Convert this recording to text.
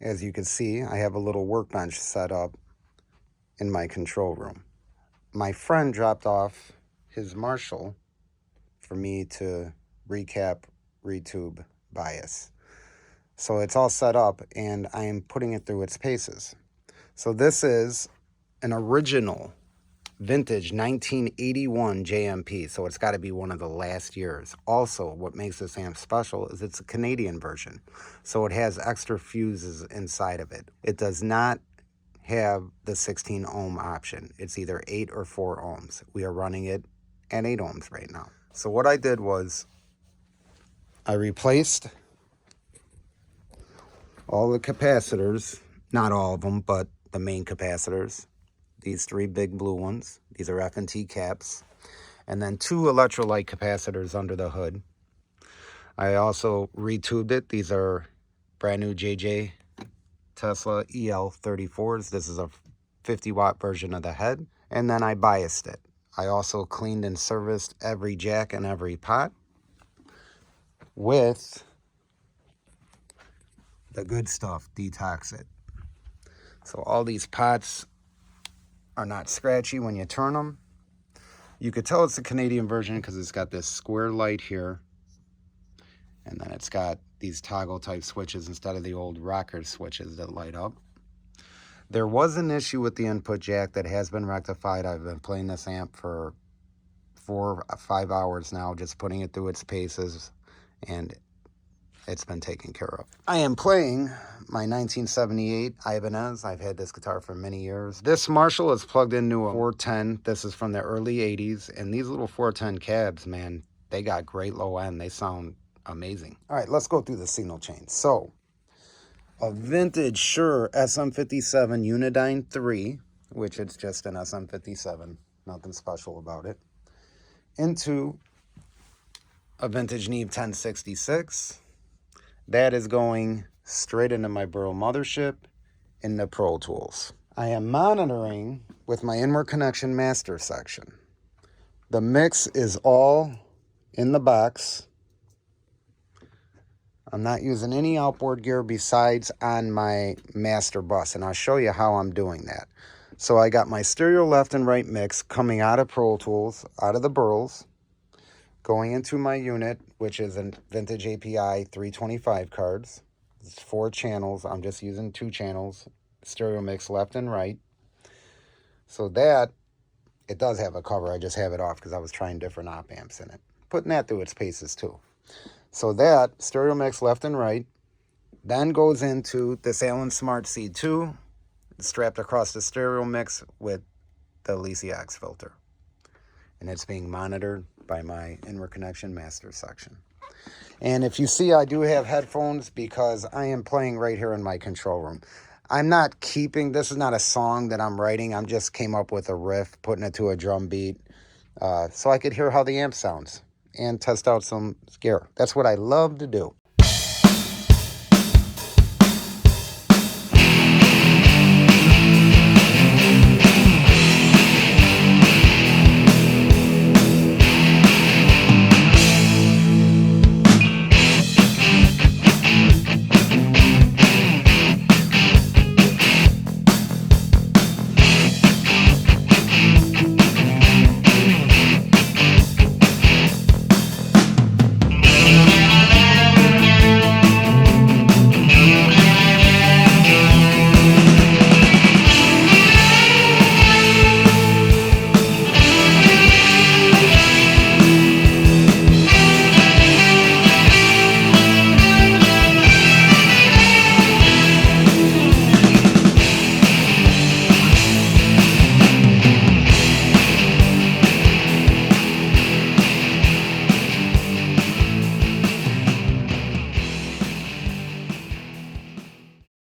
as you can see, I have a little workbench set up in my control room. My friend dropped off his Marshall for me to recap, retube, bias. So it's all set up and I am putting it through its paces. So this is an original vintage 1981 JMP, so it's got to be one of the last years. Also, what makes this amp special is it's a Canadian version, so it has extra fuses inside of it. It does not have the 16 ohm option. It's either 8 or 4 ohms. We are running it at 8 ohms right now. So what I did was I replaced all the capacitors, not all of them, but the main capacitors. These 3 big blue ones. These are F&T caps. And then 2 electrolyte capacitors under the hood. I also retubed it. These are brand new JJ Tesla EL34s. This is a 50 watt version of the head. And then I biased it. I also cleaned and serviced every jack and every pot with the good stuff, Detox It. So all these pots are not scratchy when you turn them. You could tell it's the Canadian version because it's got this square light here, and then it's got these toggle type switches instead of the old rocker switches that light up. There was an issue with the input jack that has been rectified. I've been playing this amp for 4 or 5 hours now, just putting it through its paces, and it's been taken care of. I am playing my 1978 Ibanez. I've had this guitar for many years. This Marshall is plugged into a 410. This is from the early 80s. And these little 410 cabs, man, they got great low end. They sound amazing. All right, let's go through the signal chain. So, a vintage Shure SM57 Unidyne 3, which it's just an SM57, nothing special about it, into a vintage Neve 1066. That is going straight into my Burrow mothership into Pro Tools. I am monitoring with my inward connection master section. The mix is all in the box. I'm not using any outboard gear besides on my master bus, and I'll show you how I'm doing that. So I got my stereo left and right mix coming out of Pro Tools, out of the Burrows, going into my unit, which is a vintage API 325 cards. It's 4 channels. I'm just using 2 channels, stereo mix left and right. So that, it does have a cover. I just have it off because I was trying different op amps in it. Putting that through its paces too. So that, stereo mix left and right, then goes into this Allen Smart C2, strapped across the stereo mix with the Elysia X filter. And it's being monitored by my inward connection master section. And if you see, I do have headphones because I am playing right here in my control room. I'm not keeping, this is not a song that I'm writing. I'm just came up with a riff, putting it to a drum beat, so I could hear how the amp sounds and test out some gear. That's what I love to do.